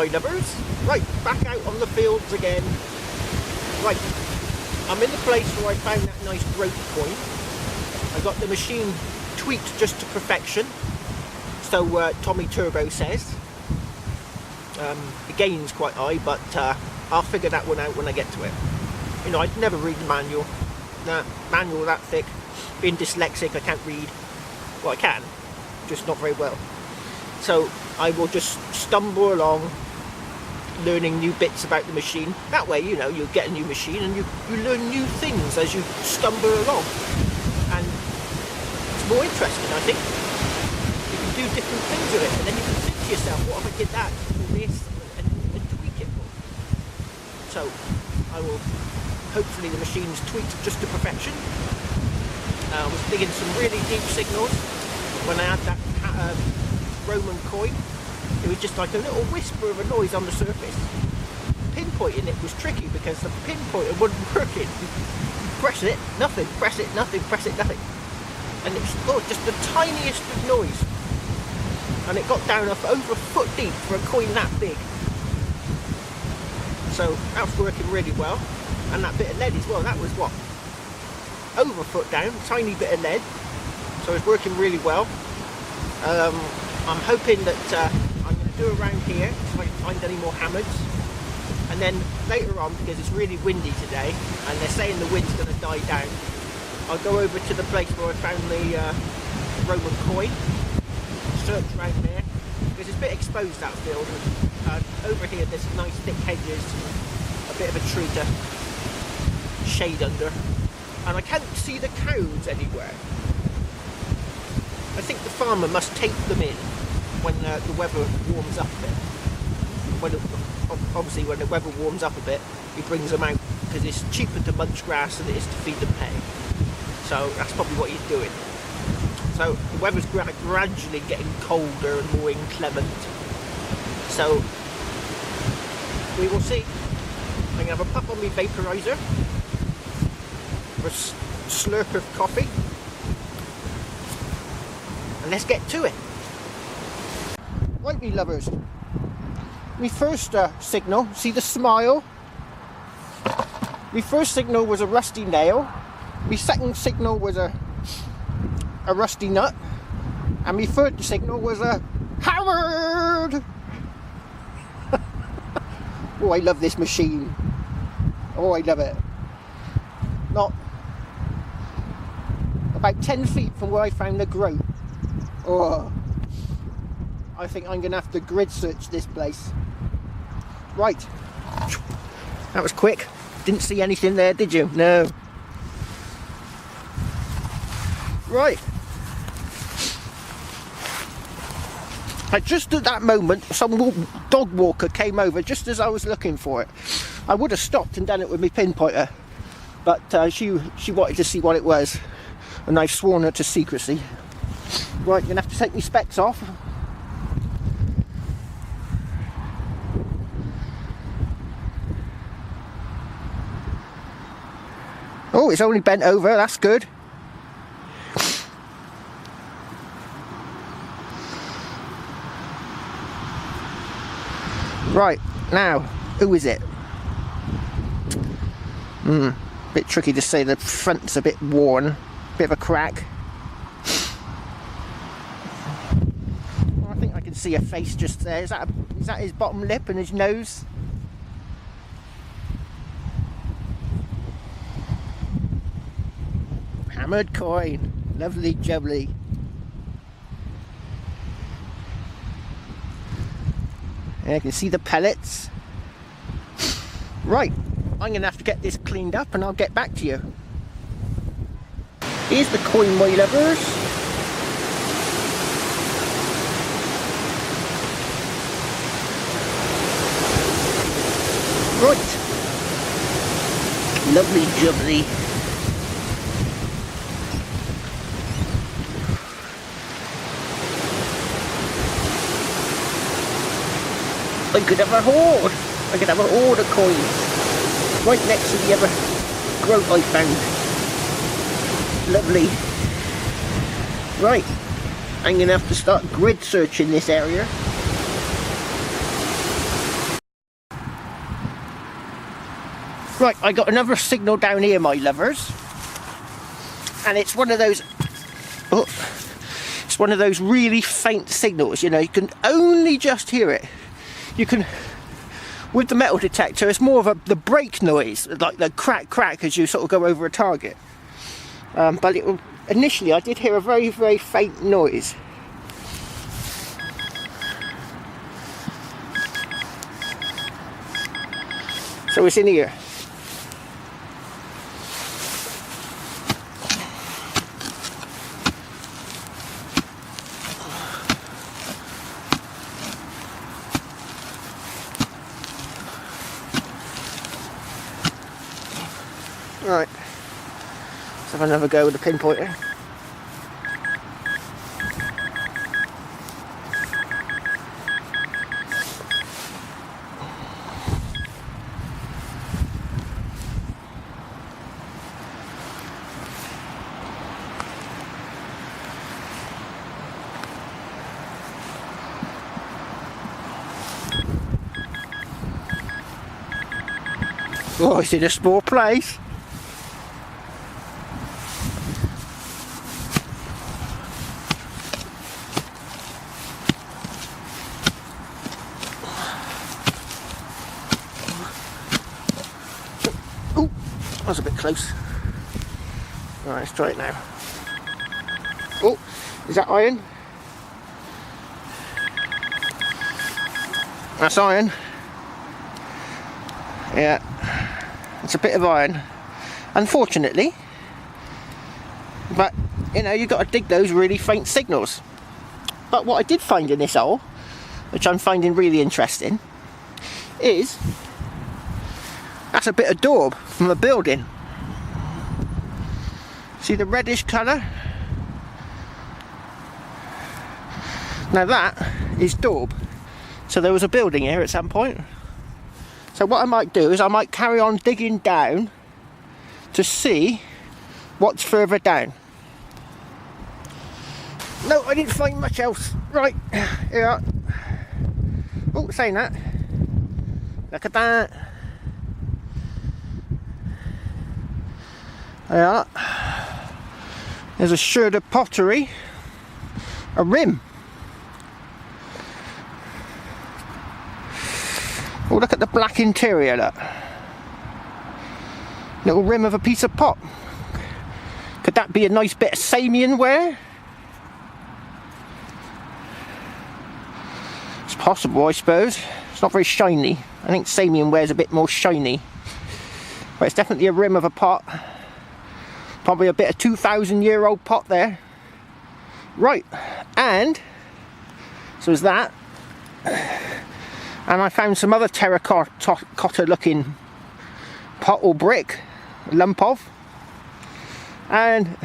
my lovers. Right, back out on the fields again. Right, I'm in the place where I found that nice growth coin. I got the machine tweaked just to perfection, so Tommy Turbo says. The gain's quite high, but I'll figure that one out when I get to it. You know, I'd never read the manual. Nah, manual that thick. Being dyslexic, I can't read. Well, I can, just not very well. So I will just stumble along, learning new bits about the machine. That way, you know, you get a new machine and you learn new things as you stumble along. And it's more interesting, I think. You can do different things with it, and then you can think to yourself, what if I did that, do this, and tweak it more. So I will, hopefully the machine's tweaked just to perfection. I was digging some really deep signals when I had that Roman coin. It was just like a little whisper of a noise on the surface. Pinpointing it was tricky because the pinpointer wasn't working. Press it, nothing, press it, nothing, press it, nothing. And it's just the tiniest of noise. And it got down over a foot deep for a coin that big. So that was working really well. And that bit of lead as well, that was what? Over a foot down, tiny bit of lead. So it's working really well. I'm hoping that I'm going to do around here if I can find any more Hammerrr'ds. And then later on, because it's really windy today and they're saying the wind's going to die down, I'll go over to the place where I found the Roman coin, search around there, because it's a bit exposed, that field. Over here there's nice thick hedges, a bit of a tree to shade under, and I can't see the cows anywhere. I think the farmer must tape them in when the weather warms up a bit. Obviously when the weather warms up a bit, he brings them out because it's cheaper to munch grass than it is to feed them hay. So that's probably what he's doing. So the weather's gradually getting colder and more inclement. So we will see. I'm going to have a puff on my vaporizer, a slurp of coffee, and let's get to it. Right, me lovers. My first signal, see the smile? My first signal was a rusty nail. My second signal was a rusty nut. And my third signal was a Hammerrr'd! Oh, I love this machine. Oh, I love it. Not about 10 feet from where I found the groat. Oh, I think I'm going to have to grid search this place. Right. That was quick. Didn't see anything there, did you? No. Right. Just at that moment, some dog walker came over just as I was looking for it. I would have stopped and done it with my pinpointer, but she wanted to see what it was, and I've sworn her to secrecy. Right, I'm going to have to take my specs off. Oh, it's only bent over, that's good. Right, now, who is it? Bit tricky to say, the front's a bit worn, bit of a crack. Oh, I think I can see a face just there. Is that his bottom lip and his nose? Hammerrr'd coin, lovely jubbly. And I can see the pellets. Right, I'm going to have to get this cleaned up and I'll get back to you. Here's the coin, my lovers. Right. Lovely jubbly. I could have a hoard. I could have a hoard of coins right next to the other groat I found. Lovely. Right, I'm going to have to start grid searching this area. Right, I got another signal down here, my lovers, and it's one of those. Oh, it's one of those really faint signals. You know, you can only just hear it. You can, with the metal detector, it's more of the brake noise, like the crack crack as you sort of go over a target. But initially, I did hear a very, very faint noise. So it's in here. Right, let's have another go with the pinpointer. Oh, it's in a small place. Oh, that was a bit close. Right, let's try it now. Oh, is that iron? That's iron. Yeah, it's a bit of iron, unfortunately. But, you know, you've got to dig those really faint signals. But what I did find in this hole, which I'm finding really interesting, is that's a bit of daub from a building. See the reddish colour? Now that is daub. So there was a building here at some point. So what I might do is I might carry on digging down to see what's further down. No, I didn't find much else. Right, here. Oh, saying that. Look at that. There. There's a sherd of pottery. A rim. Oh, look at the black interior, look. Little rim of a piece of pot. Could that be a nice bit of Samian ware? It's possible, I suppose. It's not very shiny. I think Samian ware's a bit more shiny. But it's definitely a rim of a pot. Probably a bit of 2,000-year-old pot there. Right, and so is that. And I found some other terracotta looking pot or brick, lump of, and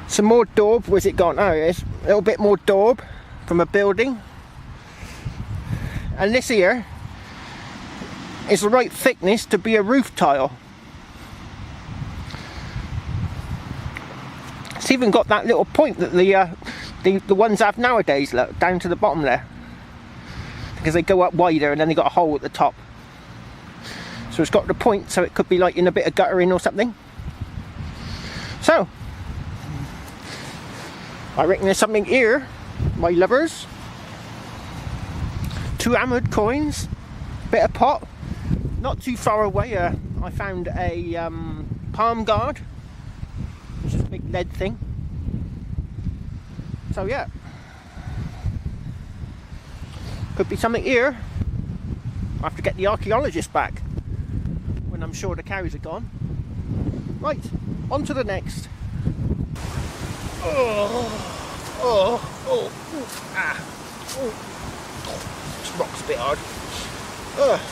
some more daub. Where's it gone? Oh, it's a little bit more daub from a building. And this here is the right thickness to be a roof tile. It's even got that little point that the ones have nowadays, look, down to the bottom there. Because they go up wider and then they got a hole at the top. So it's got the point, so it could be like in a bit of guttering or something. So I reckon there's something here, my lovers. 2 Hammerrr'd coins, bit of pot. Not too far away, I found a palm guard, which is a big lead thing. So yeah, could be something here. I'll have to get the archaeologist back when I'm sure the cows are gone. Right, on to the next. This rock's a bit hard.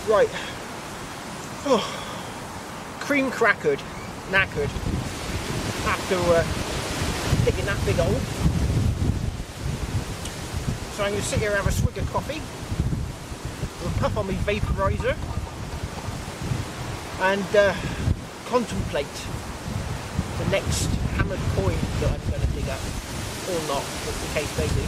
Right. Cream crackered, knackered after digging that big hole. So I'm going to sit here and have a swig of coffee, with a puff on my vaporizer, and contemplate the next hammered coin that I'm going to dig up, or not, as the case may be.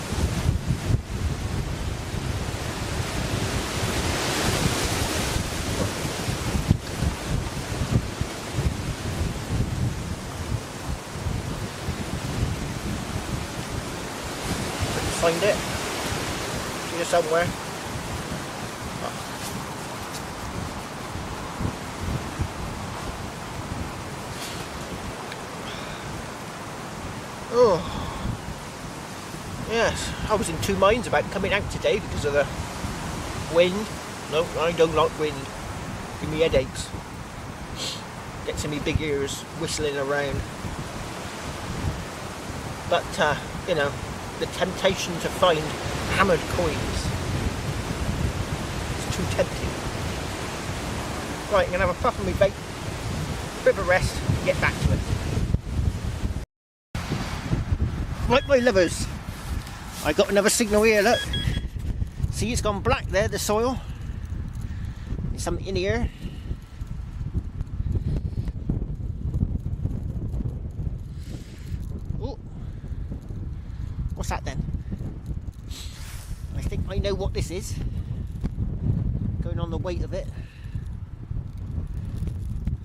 find it. Here somewhere. Oh. Yes, I was in two minds about coming out today because of the wind. No, I don't like wind. Give me headaches. Gets in me big ears whistling around. But, you know, the temptation to find hammered coins is too tempting. Right, I'm going to have a puff on my vape, a bit of a rest, and get back to it. Right, my lovers, I got another signal here, look. See, it's gone black there, the soil. There's something in here. Oh, what's that then? I think I know what this is. Going on the weight of it.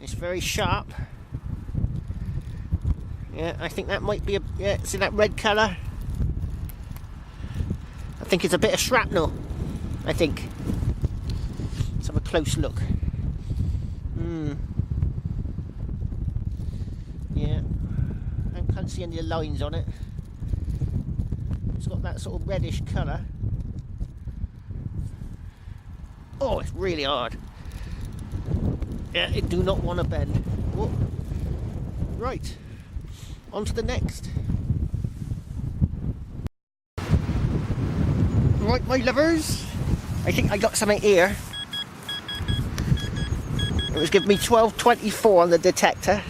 It's very sharp. Yeah, I think that might be a, yeah, see that red colour? I think it's a bit of shrapnel, I think. Let's have a close look. Yeah, I can't see any lines on it. It's got that sort of reddish colour. Oh, it's really hard. Yeah, it do not want to bend. Whoa. Right, on to the next. Right, my lovers, I think I got something here. It was giving me 1224 on the detector.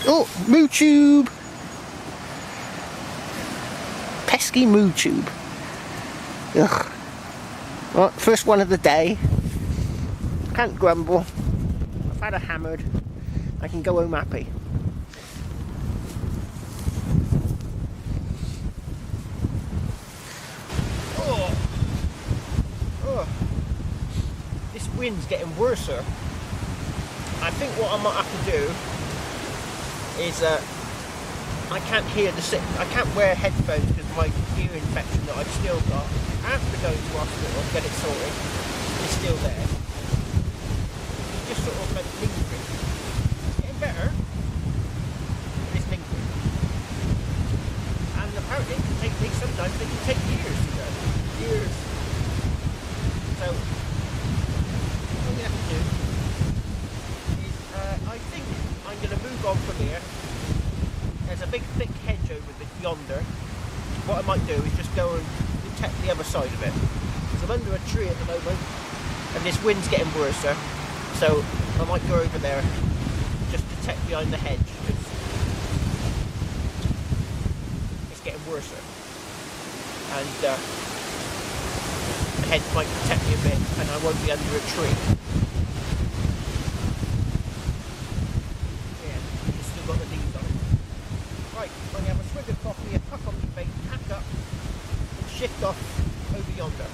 Oh, moo tube. Pesky moo tube. Ugh. Well, first one of the day. Can't grumble. I've had a hammered. I can go home happy. Oh. Oh. This wind's getting worse. I think what I might have to do is I can't hear I can't wear headphones because of my ear infection that I've still got. I have to go to hospital and get it sorted. It's still there. It's just sort of like lingering. It's getting better, but it's lingering. And apparently it can take sometimes it can take years to go. Years. So what we have to do is I think I'm going to move on from here. There's a big thick hedge over yonder. What I might do is just go and detect the other side of it. Because I'm under a tree at the moment and this wind's getting worse, so I might go over there, just detect behind the hedge, because it's getting worse. And the hedge might protect me a bit and I won't be under a tree. Shift off over yonder.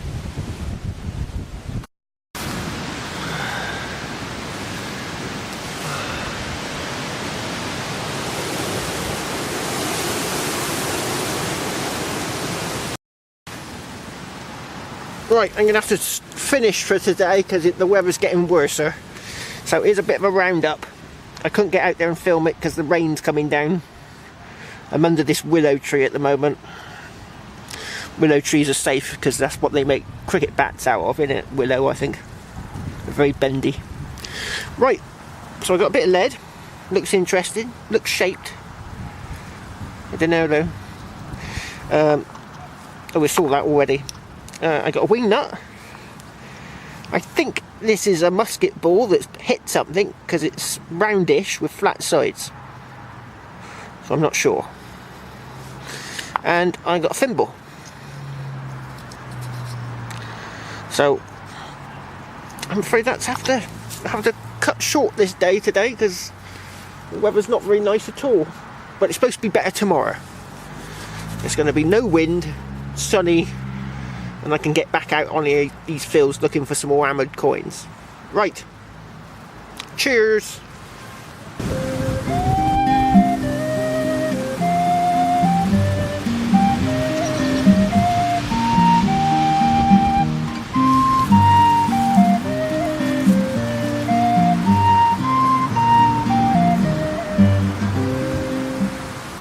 Right, I'm going to have to finish for today because the weather's getting worse. So here's a bit of a roundup. I couldn't get out there and film it because the rain's coming down. I'm under this willow tree at the moment. Willow trees are safe because that's what they make cricket bats out of, innit? Willow, I think. They're very bendy. Right, so I got a bit of lead. Looks interesting. Looks shaped. I don't know though. Oh, we saw that already. I got a wing nut. I think this is a musket ball that's hit something because it's roundish with flat sides. So I'm not sure. And I got a thimble. So I'm afraid that's have to cut short this day today because the weather's not very nice at all. But it's supposed to be better tomorrow. It's going to be no wind, sunny, and I can get back out on these fields looking for some more hammered coins. Right. Cheers.